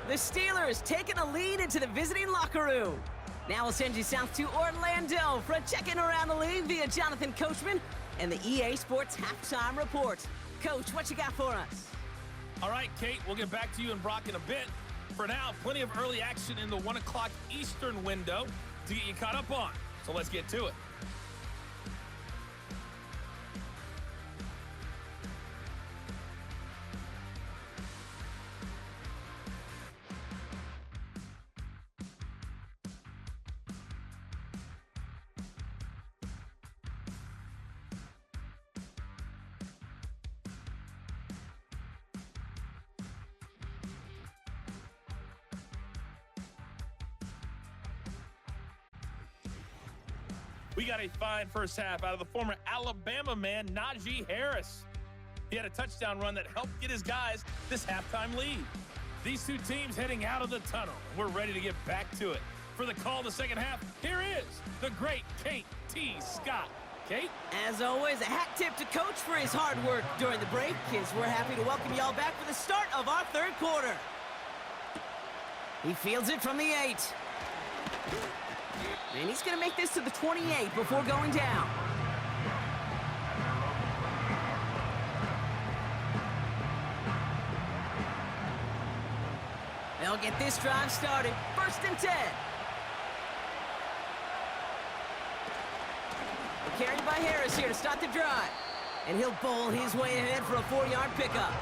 The Steelers taking a lead into the visiting locker room. Now we'll send you south to Orlando for a check-in around the league via Jonathan Coachman and the EA Sports Halftime Report. Coach, what you got for us? All right, Kate, we'll get back to you and Brock in a bit. For now, plenty of early action in the 1 o'clock Eastern window to get you caught up on. So let's get to it. We got a fine first half out of the former Alabama man, Najee Harris. He had a touchdown run that helped get his guys this halftime lead. These two teams heading out of the tunnel. We're ready to get back to it. For the call the second half, here is the great Kate T. Scott. Kate? As always, a hat tip to Coach for his hard work during the break, as we're happy to welcome y'all back for the start of our third quarter. He fields it from the 8. And he's going to make this to the 28 before going down. They'll get this drive started. 1st and 10. Carried by Harris here to start the drive. And he'll bowl his way ahead for a 4-yard pickup.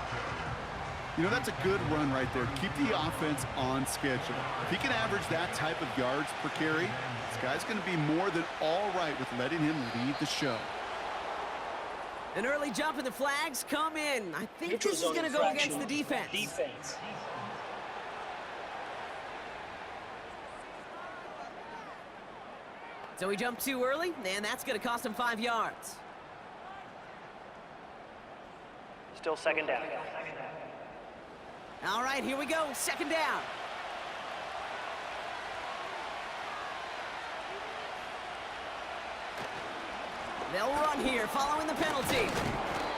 You know, that's a good run right there. Keep the offense on schedule. If he can average that type of yards per carry, this guy's going to be more than all right with letting him lead the show. An early jump and the flags come in. I think this is going to go against the defense. So he jumped too early, and that's going to cost him 5 yards. Still second down. All right, here we go. 2nd down. They'll run here following the penalty.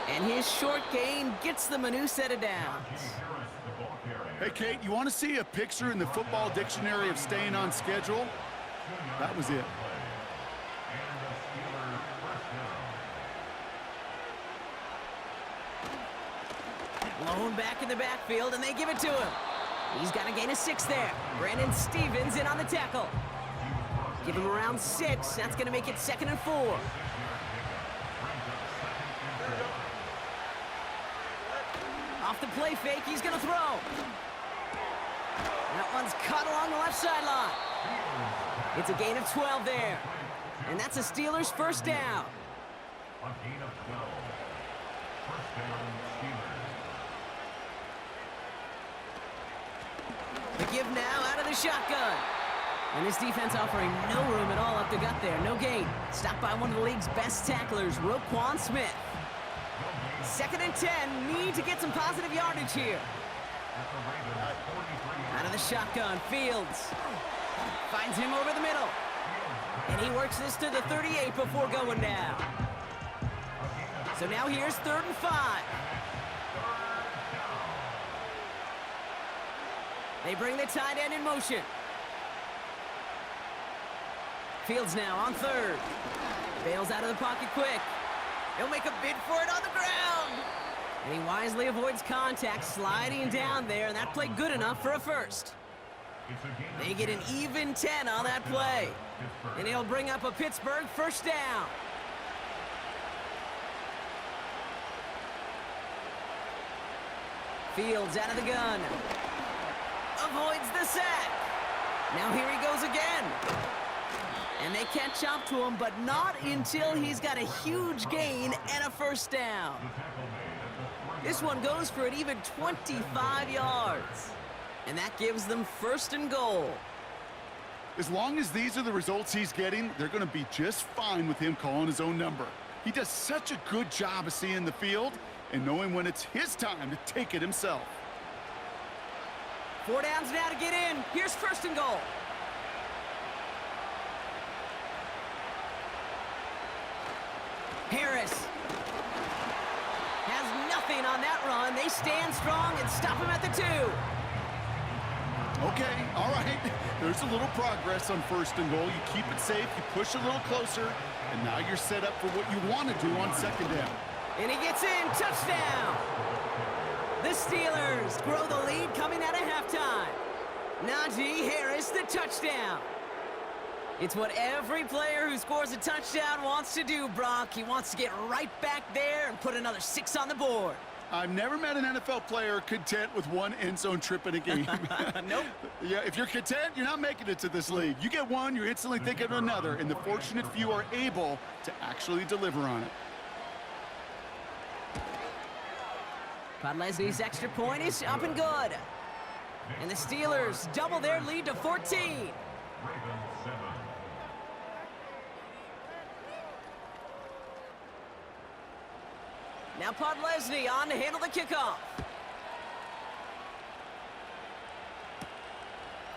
And his short gain gets them a new set of downs. Hey, Kate, you want to see a picture in the football dictionary of staying on schedule? That was it. Blown back in the backfield, and they give it to him. He's got a gain of 6 there. Brandon Stevens in on the tackle. Give him around 6. That's going to make it 2nd and 4. Off the play fake, he's going to throw. That one's cut along the left sideline. It's a gain of 12 there. And that's a Steelers' 1st down. A gain of 12. 1st down, Steelers. The give now out of the shotgun. And this defense offering no room at all up the gut there. No gain. Stopped by one of the league's best tacklers, Roquan Smith. 2nd and 10. Need to get some positive yardage here. Out of the shotgun, Fields. Finds him over the middle. And he works this to the 38 before going down. So now here's 3rd and 5. They bring the tight end in motion. Fields now on 3rd. Bails out of the pocket quick. He'll make a bid for it on the ground. And he wisely avoids contact, sliding down there, and that play good enough for a 1st. They get an even 10 on that play. And he'll bring up a Pittsburgh 1st down. Fields out of the gun. Avoids the sack. Now here he goes again. And they catch up to him, but not until he's got a huge gain and a 1st down. This one goes for an even 25 yards. And that gives them 1st and goal. As long as these are the results he's getting, they're going to be just fine with him calling his own number. He does such a good job of seeing the field and knowing when it's his time to take it himself. 4 downs now to get in. Here's 1st and goal. Harris has nothing on that run. They stand strong and stop him at the 2. Okay, all right. There's a little progress on 1st and goal. You keep it safe, you push a little closer, and now you're set up for what you want to do on 2nd down. And he gets in, touchdown! The Steelers grow the lead coming out of halftime. Najee Harris, the touchdown. It's what every player who scores a touchdown wants to do, Brock. He wants to get right back there and put another 6 on the board. I've never met an NFL player content with one end zone trip in a game. Nope. Yeah, if you're content, you're not making it to this league. You get one, you're instantly thinking of another, and the fortunate few are able to actually deliver on it. Podlesny's extra point is up and good. And the Steelers double their lead to 14. Ravens 7. Now Podlesny on to handle the kickoff.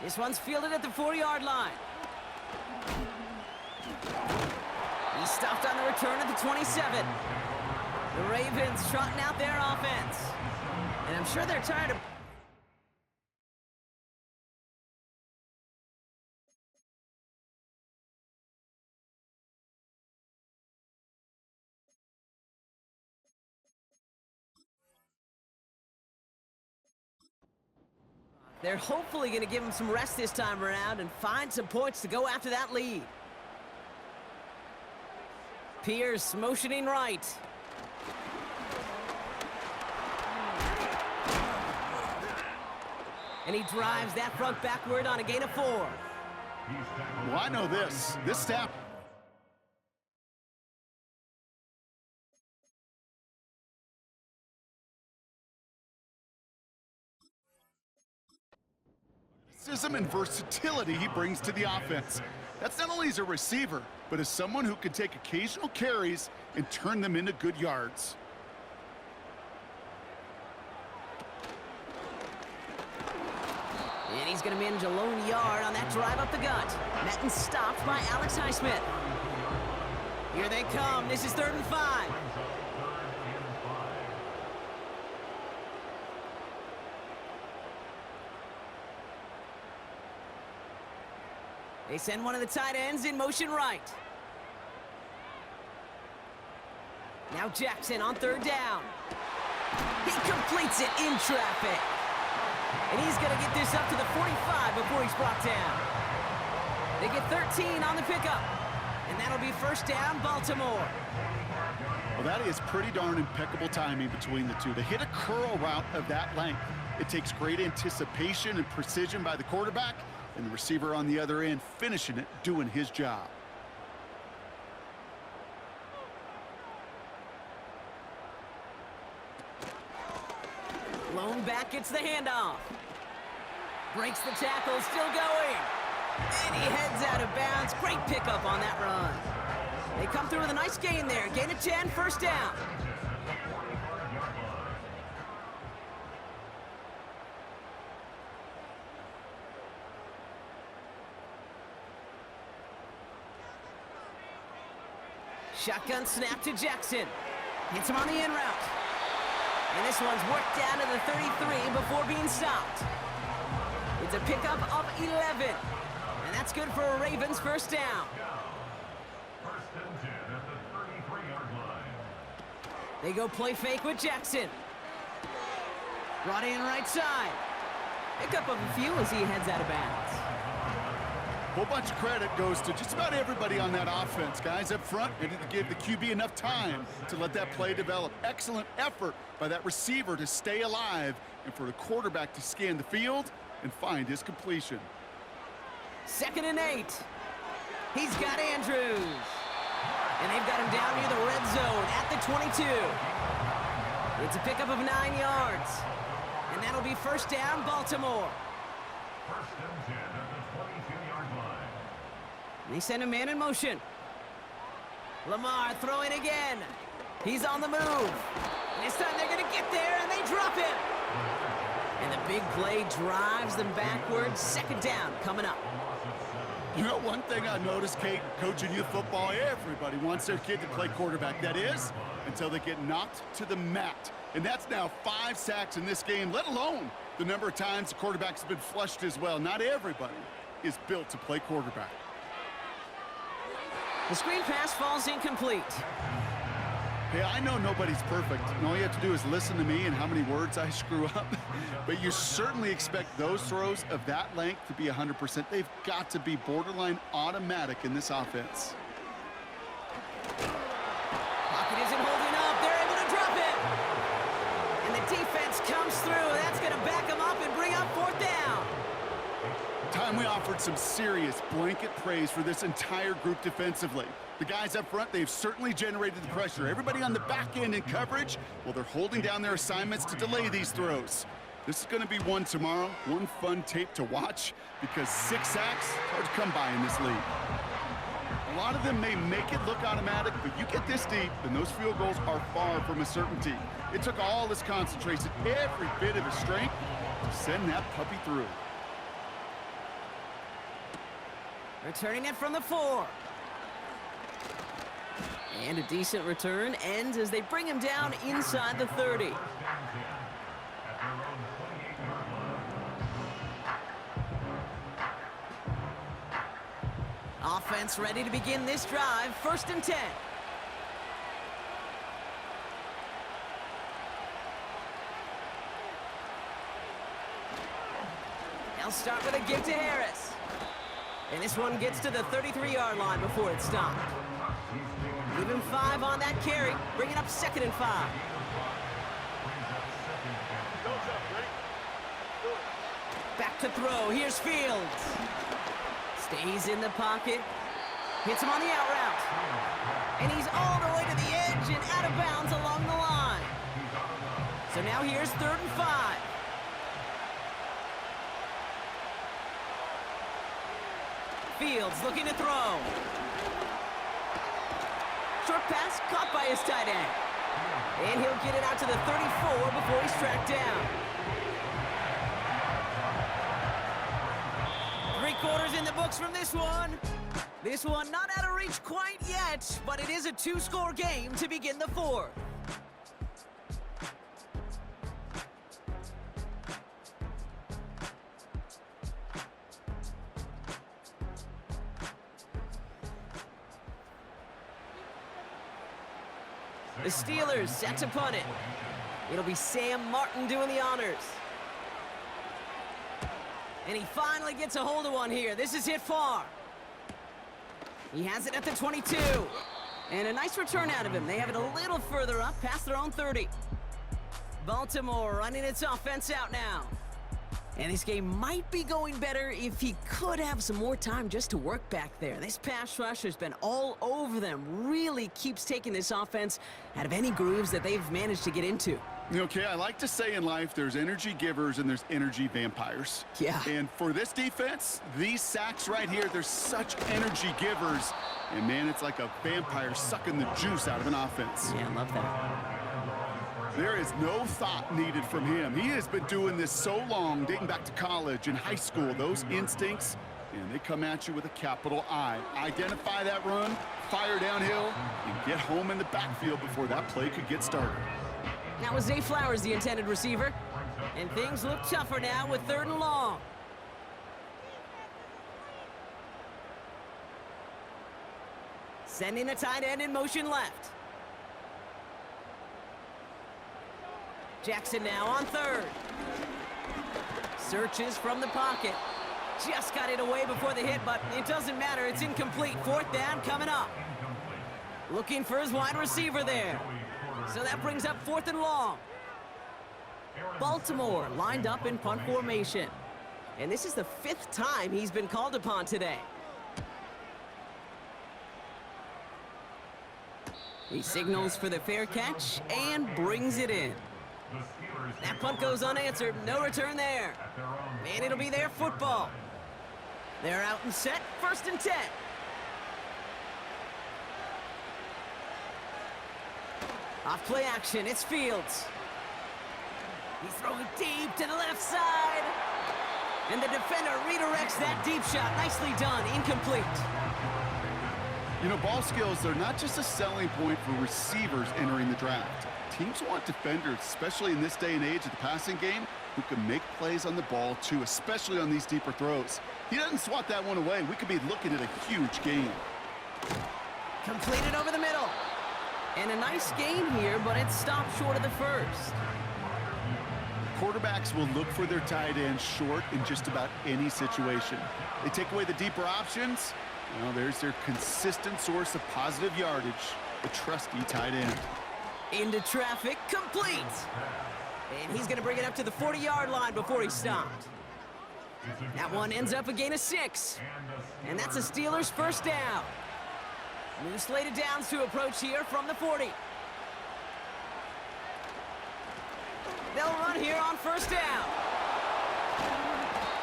This one's fielded at the 4-yard line. He's stuffed on the return at the 27. The Ravens trotting out their offense. And I'm sure they're tired of... They're hopefully going to give him some rest this time around and find some points to go after that lead. Pierce motioning right. And he drives that front backward on a gain of 4. Well, I know this. This staff... and versatility he brings to the offense. That's not only as a receiver, but as someone who can take occasional carries and turn them into good yards. And he's going to manage a lone yard on that drive up the gut. Met and stopped by Alex Highsmith. Here they come. This is 3rd and 5. They send one of the tight ends in motion right. Now Jackson on 3rd down. He completes it in traffic. And he's going to get this up to the 45 before he's brought down. They get 13 on the pickup. And that'll be 1st down, Baltimore. Well, that is pretty darn impeccable timing between the two. To hit a curl route of that length, it takes great anticipation and precision by the quarterback, and the receiver on the other end finishing it, doing his job. Lone back gets the handoff. Breaks the tackle, still going. And he heads out of bounds. Great pickup on that run. They come through with a nice gain there. Gain of 10, 1st down. Shotgun snap to Jackson. Hits him on the in route. And this one's worked down to the 33 before being stopped. It's a pickup of 11. And that's good for a Ravens 1st down. 1st and 10 at the 33-yard line. They go play fake with Jackson. Brought in right side. Pickup of a few as he heads out of bounds. A whole bunch of credit goes to just about everybody on that offense. Guys up front needed to give the QB enough time to let that play develop. Excellent effort by that receiver to stay alive and for the quarterback to scan the field and find his completion. 2nd and 8. He's got Andrews. And they've got him down near the red zone at the 22. It's a pickup of 9 yards. And that'll be 1st down, Baltimore. 1st and 10 at the 22-yard line. They send a man in motion. Lamar throwing again. He's on the move. And this time they're going to get there, and they drop him. And the big play drives them backwards. 2nd down coming up. A loss of 7. You know, one thing I noticed, Kate, coaching youth football, everybody wants their kid to play quarterback. That is, until they get knocked to the mat. And that's now 5 sacks in this game, let alone the number of times the quarterback's been flushed as well. Not everybody is built to play quarterback. The screen pass falls incomplete. Hey, I know nobody's perfect, and all you have to do is listen to me and how many words I screw up. But you certainly expect those throws of that length to be 100%. They've got to be borderline automatic in this offense. Pocket isn't holding up. They're able to drop it. And the defense comes through. That's going to back them up and bring up 4th down. Time we offered some serious blanket praise for this entire group defensively. The guys up front, they've certainly generated the pressure. Everybody on the back end in coverage, well, they're holding down their assignments to delay these throws. This is going to be one tomorrow, one fun tape to watch, because 6 sacks, hard to come by in this league. A lot of them may make it look automatic, but you get this deep, and those field goals are far from a certainty. It took all his concentration, every bit of his strength, to send that puppy through. Returning it from the 4. And a decent return ends as they bring him down inside the 30. Offense ready to begin this drive. 1st and 10. They'll start with a give to Harris. And this one gets to the 33-yard line before it's stopped. Give him 5 on that carry, bringing up 2nd and 5. Back to throw, here's Fields. Stays in the pocket, hits him on the out route. And he's all the way to the edge and out of bounds along the line. So now here's 3rd and 5. Fields looking to throw. Short pass caught by his tight end. And he'll get it out to the 34 before he's tracked down. 3 quarters in the books from this one. This one not out of reach quite yet, but it is a 2-score game to begin the 4th. The Steelers set to punt it. It'll be Sam Martin doing the honors. And he finally gets a hold of one here. This is hit far. He has it at the 22. And a nice return out of him. They have it a little further up, past their own 30. Baltimore running its offense out now. And this game might be going better if he could have some more time just to work back there. This pass rush has been all over them. Really keeps taking this offense out of any grooves that they've managed to get into. Okay, I like to say in life there's energy givers and there's energy vampires. Yeah. And for this defense, these sacks right here, they're such energy givers. And man, it's like a vampire sucking the juice out of an offense. Yeah, I love that. There is no thought needed from him. He has been doing this so long, dating back to college and high school. Those instincts, and they come at you with a capital I. Identify that run, fire downhill, and get home in the backfield before that play could get started. That was Zay Flowers, the intended receiver. And things look tougher now with 3rd and long. Sending a tight end in motion left. Jackson now on 3rd. Searches from the pocket. Just got it away before the hit, but it doesn't matter. It's incomplete. 4th down coming up. Looking for his wide receiver there. So that brings up 4th and long. Baltimore lined up in punt formation. And this is the 5th time he's been called upon today. He signals for the fair catch and brings it in. That punt goes unanswered. No return there. And it'll be their football. They're out and set. 1st and 10. Off play action. It's Fields. He's throwing deep to the left side. And the defender redirects that deep shot. Nicely done. Incomplete. You know, ball skills, they're not just a selling point for receivers entering the draft. Teams want defenders, especially in this day and age of the passing game, who can make plays on the ball, too, especially on these deeper throws. He doesn't swat that one away. We could be looking at a huge gain. Completed over the middle. And a nice gain here, but it stopped short of the first. Quarterbacks will look for their tight end short in just about any situation. They take away the deeper options. Well, there's their consistent source of positive yardage, the trusty tight end. Into traffic, complete. And he's going to bring it up to the 40-yard line before he stopped. That one ends up a gain of 6. And that's a Steelers first down. New slated downs to approach here from the 40. They'll run here on first down.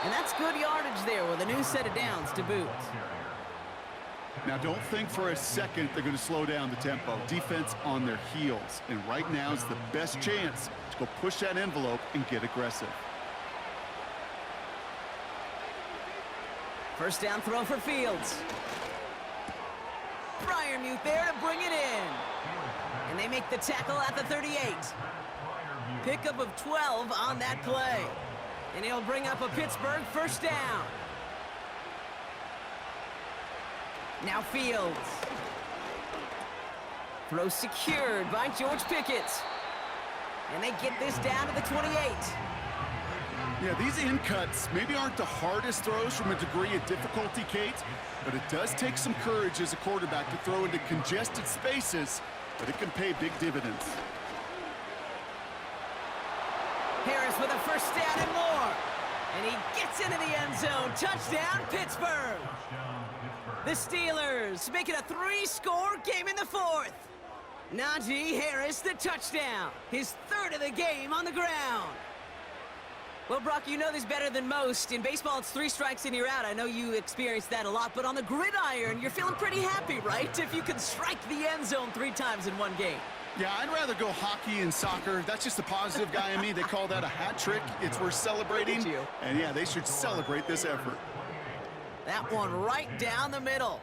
And that's good yardage there with a new set of downs to boot. Now, don't think for a second they're going to slow down the tempo. Defense on their heels. And right now is the best chance to go push that envelope and get aggressive. First down throw for Fields. Freiermuth there to bring it in. And they make the tackle at the 38. Pickup of 12 on that play. And he'll bring up a Pittsburgh first down. Now Fields. Throw secured by George Pickett. And they get this down to the 28. Yeah, these in cuts maybe aren't the hardest throws from a degree of difficulty, Kate, but it does take some courage as a quarterback to throw into congested spaces, but it can pay big dividends. Harris with a first down and more. And he gets into the end zone. Touchdown, Pittsburgh. The Steelers make it a 3-score game in the 4th. Najee Harris, the touchdown. His 3rd of the game on the ground. Well, Brock, you know this better than most. In baseball, it's 3 strikes and you're out. I know you experienced that a lot, but on the gridiron, you're feeling pretty happy, right? If you can strike the end zone 3 times in one game. Yeah, I'd rather go hockey and soccer. That's just the positive guy in me. They call that a hat trick. It's worth celebrating. And yeah, they should celebrate this effort. That one right down the middle.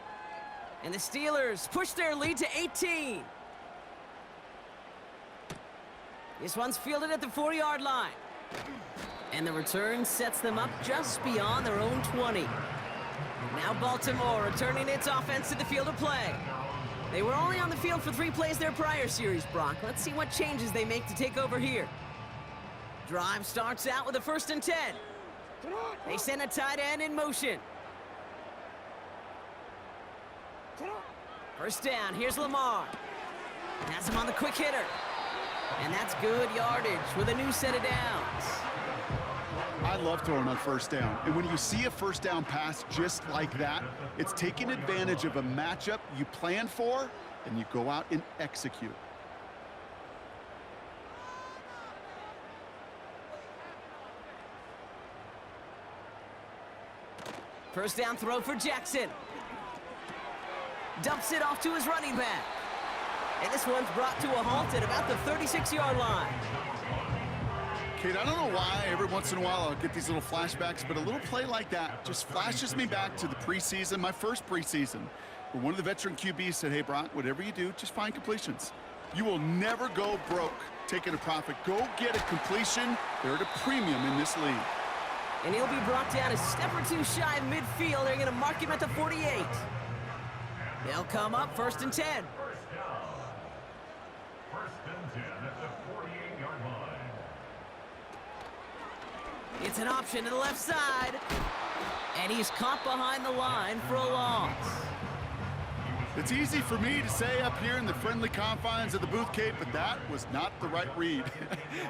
And the Steelers push their lead to 18. This one's fielded at the 40-yard line. And the return sets them up just beyond their own 20. Now Baltimore returning its offense to the field of play. They were only on the field for 3 plays their prior series, Brock. Let's see what changes they make to take over here. Drive starts out with a 1st and 10. They send a tight end in motion. First down, here's Lamar. Has him on the quick hitter. And that's good yardage with a new set of downs. I love throwing on first down. And when you see a first down pass just like that, it's taking advantage of a matchup you plan for, and you go out and execute. First down throw for Jackson. Dumps it off to his running back. And this one's brought to a halt at about the 36-yard line. Kate, I don't know why every once in a while I'll get these little flashbacks, but a little play like that just flashes me back to the preseason, my first preseason, where one of the veteran QBs said, hey, Brock, whatever you do, just find completions. You will never go broke taking a profit. Go get a completion. They're at a premium in this league. And he'll be brought down a step or 2 shy of midfield. They're going to mark him at the 48. They'll come up 1st and 10. First and 10 at the 48-yard line. It's an option to the left side. And he's caught behind the line for a loss. It's easy for me to say up here in the friendly confines of the booth, Kate, but that was not the right read.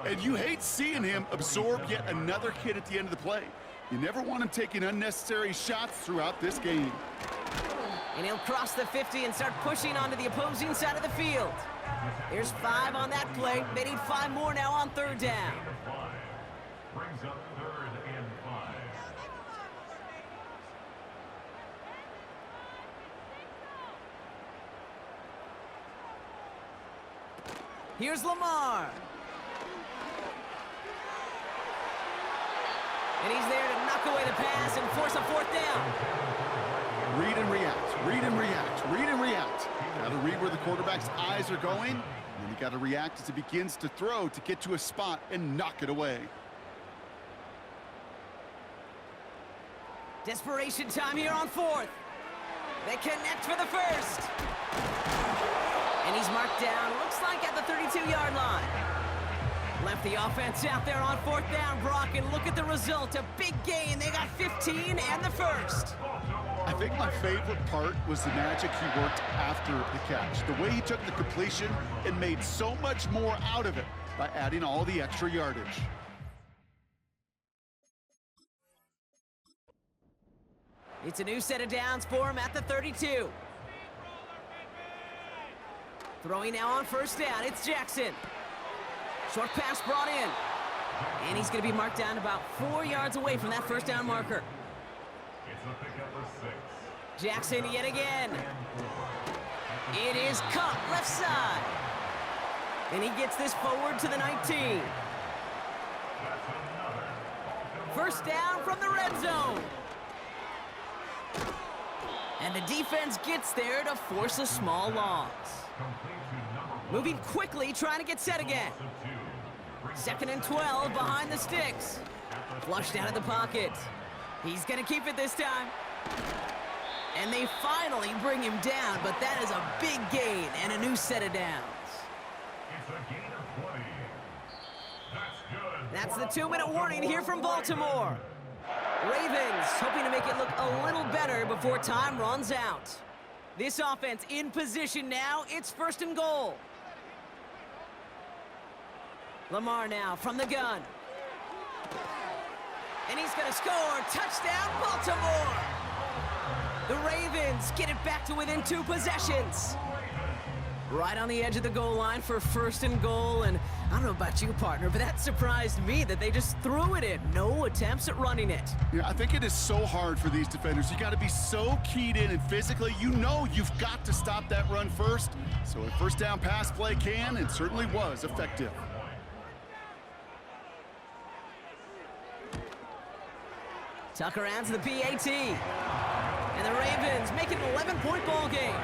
And you hate seeing him absorb yet another hit at the end of the play. You never want him taking unnecessary shots throughout this game. And he'll cross the 50 and start pushing onto the opposing side of the field. There's 5 on that play. They need 5 more now on 3rd down. Brings up 3rd and 5. Here's Lamar. And he's there to knock away the pass and force a fourth down. Read and react, read and react, read and react. Got to read where the quarterback's eyes are going, and then you got to react as he begins to throw to get to a spot and knock it away. Desperation time here on fourth. They connect for the first. And he's marked down, looks like at the 32-yard line. Left the offense out there on fourth down, Brock, and look at the result. A big gain. They got 15 and the first. I think my favorite part was the magic he worked after the catch. The way he took the completion and made so much more out of it by adding all the extra yardage. It's a new set of downs for him at the 32. Throwing now on first down, it's Jackson. Short pass brought in. And he's going to be marked down about 4 yards away from that first down marker. It's a pickup of 6. Jackson yet again. It is caught left side. And he gets this forward to the 19. First down from the red zone. And the defense gets there to force a small loss. Moving quickly, trying to get set again. 2nd and 12 behind the sticks. Flushed out of the pocket. He's going to keep it this time. And they finally bring him down, but that is a big gain and a new set of downs. It's a gain of 20. That's good. That's the 2-minute warning here from Baltimore. Ravens hoping to make it look a little better before time runs out. This offense in position now. It's 1st and goal. Lamar now from the gun. And he's going to score. Touchdown, Baltimore. The Ravens get it back to within 2 possessions. Right on the edge of the goal line for 1st and goal. And I don't know about you, partner, but that surprised me that they just threw it in. No attempts at running it. Yeah, I think it is so hard for these defenders. You got to be so keyed in, and physically, you know you've got to stop that run first. So a first down pass play can and certainly was effective. Tucker adds the PAT. And the Ravens make it an 11-point ball game.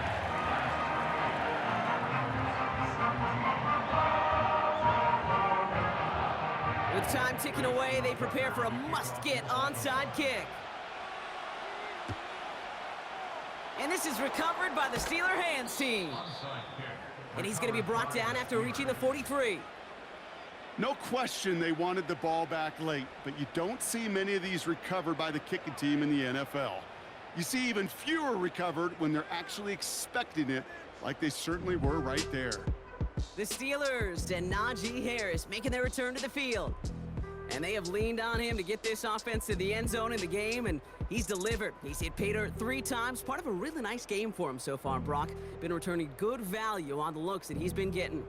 With time ticking away, they prepare for a must-get onside kick. And this is recovered by the Steeler hands team. And he's going to be brought down after reaching the 43. No question they wanted the ball back late, but you don't see many of these recovered by the kicking team in the NFL. You see even fewer recovered when they're actually expecting it, like they certainly were right there. The Steelers and Najee Harris making their return to the field. And they have leaned on him to get this offense to the end zone in the game, and he's delivered. He's hit pay dirt 3 times, part of a really nice game for him so far, Brock. Been returning good value on the looks that he's been getting.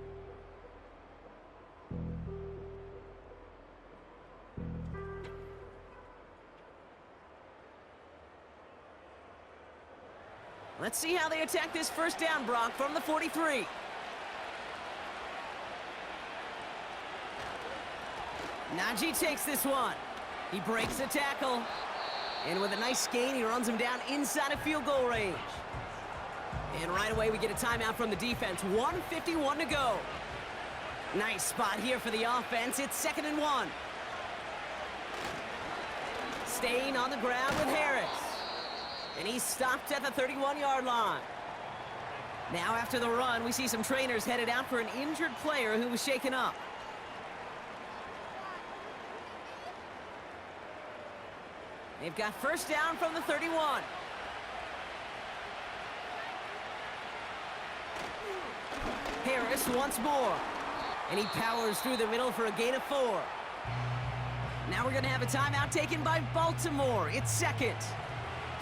Let's see how they attack this first down, Brock, from the 43. Najee takes this one. He breaks the tackle. And with a nice gain, he runs him down inside of field goal range. And right away, we get a timeout from the defense. 1:51 to go. Nice spot here for the offense. It's 2nd and 1. Staying on the ground with Harris. And he's stopped at the 31-yard line. Now after the run, we see some trainers headed out for an injured player who was shaken up. They've got first down from the 31. Harris once more. And he powers through the middle for a gain of 4. Now we're going to have a timeout taken by Baltimore. It's 2nd.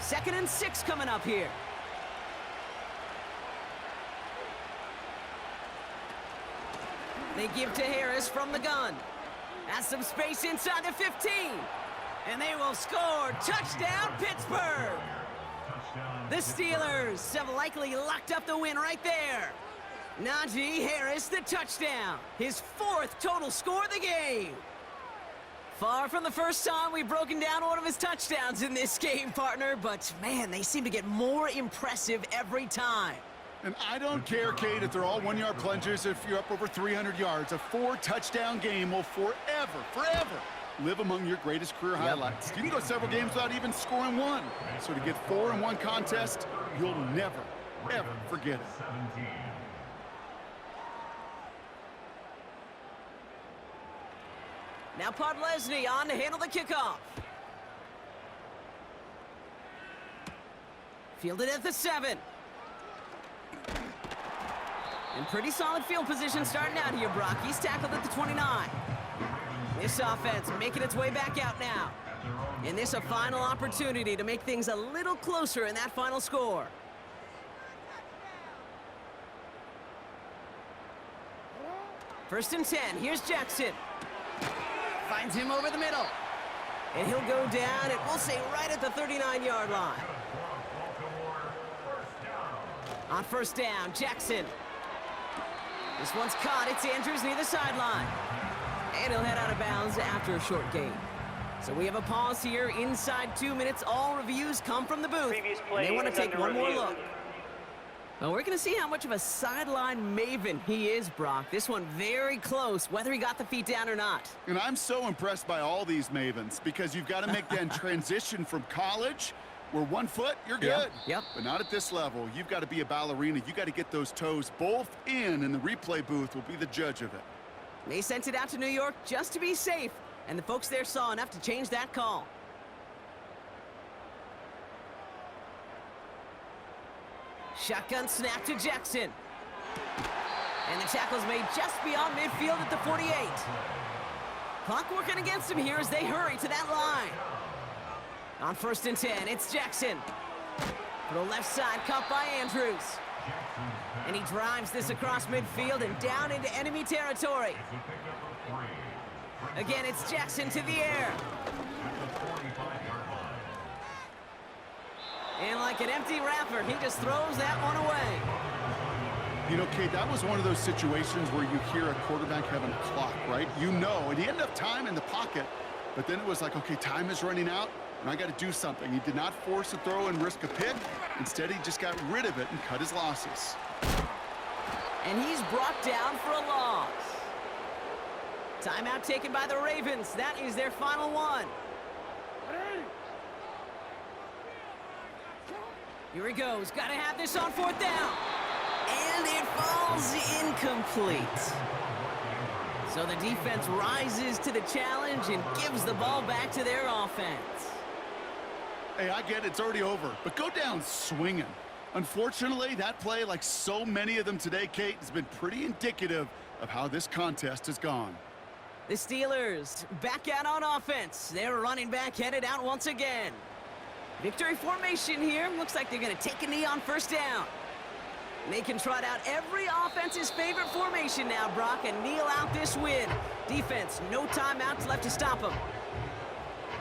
2nd and 6 coming up here. They give to Harris from the gun. Has some space inside the 15. And they will score. Touchdown, Pittsburgh. The Steelers have likely locked up the win right there. Najee Harris, the touchdown. His 4th total score of the game. Far from the first time we've broken down one of his touchdowns in this game, partner, but man, they seem to get more impressive every time. And I don't care, Kate, if they're all one-yard plunges, if you're up over 300 yards. A 4-touchdown game will forever live among your greatest career highlights. You can go several games without even scoring one. So to get 4 in one contest, you'll never, ever forget it. 17. Now Podlesny on to handle the kickoff. Fielded at the 7. In pretty solid field position starting out here, Brock. He's tackled at the 29. This offense making its way back out now. And this a final opportunity to make things a little closer in that final score. First and 10. Here's Jackson. Finds him over the middle. And he'll go down, and we'll say right at the 39-yard line. On first down, Jackson. This one's caught. It's Andrews near the sideline. And he'll head out of bounds after a short gain. So we have a pause here inside 2 minutes. All reviews come from the booth. Previous And play they want to is take under one more review. look. Well, we're going to see how much of a sideline maven he is, Brock. This one very close, whether he got the feet down or not. And I'm so impressed by all these mavens because you've got to make that transition from college where 1 foot, you're good. Yep. But not at this level. You've got to be a ballerina. You got to get those toes both in, and the replay booth will be the judge of it. They sent it out to New York just to be safe, and the folks there saw enough to change that call. Shotgun snap to Jackson. And the tackle's made just beyond midfield at the 48. Clock working against him here as they hurry to that line. On first and 10, it's Jackson. To the left side, caught by Andrews. And he drives this across midfield and down into enemy territory. Again, it's Jackson to the air. And like an empty wrapper, he just throws that one away. You know, Kate, that was one of those situations where you hear a quarterback having a clock, right? You know, and he had enough time in the pocket, but then it was like, okay, time is running out, and I got to do something. He did not force a throw and risk a pick. Instead, he just got rid of it and cut his losses. And he's brought down for a loss. Timeout taken by the Ravens. That is their final one. Here he goes. Got to have this on 4th down. And it falls incomplete. So the defense rises to the challenge and gives the ball back to their offense. Hey, I get it, it's already over, but go down swinging. Unfortunately, that play, like so many of them today, Kate, has been pretty indicative of how this contest has gone. The Steelers back out on offense. Their running back headed out once again. Victory formation here. Looks like they're going to take a knee on first down. They can trot out every offense's favorite formation now, Brock, and kneel out this win. Defense, no timeouts left to stop them.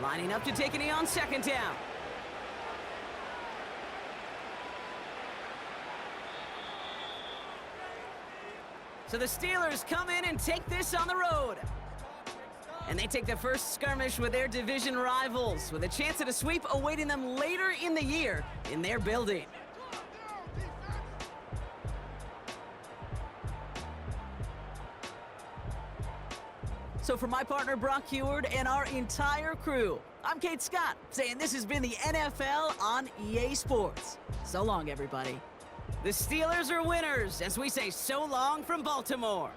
Lining up to take a knee on second down. So the Steelers come in and take this on the road. And they take the first skirmish with their division rivals, with a chance at a sweep awaiting them later in the year in their building. So for my partner Brock Heward and our entire crew, I'm Kate Scott, saying this has been the NFL on EA Sports. So long, everybody. The Steelers are winners as we say so long from Baltimore.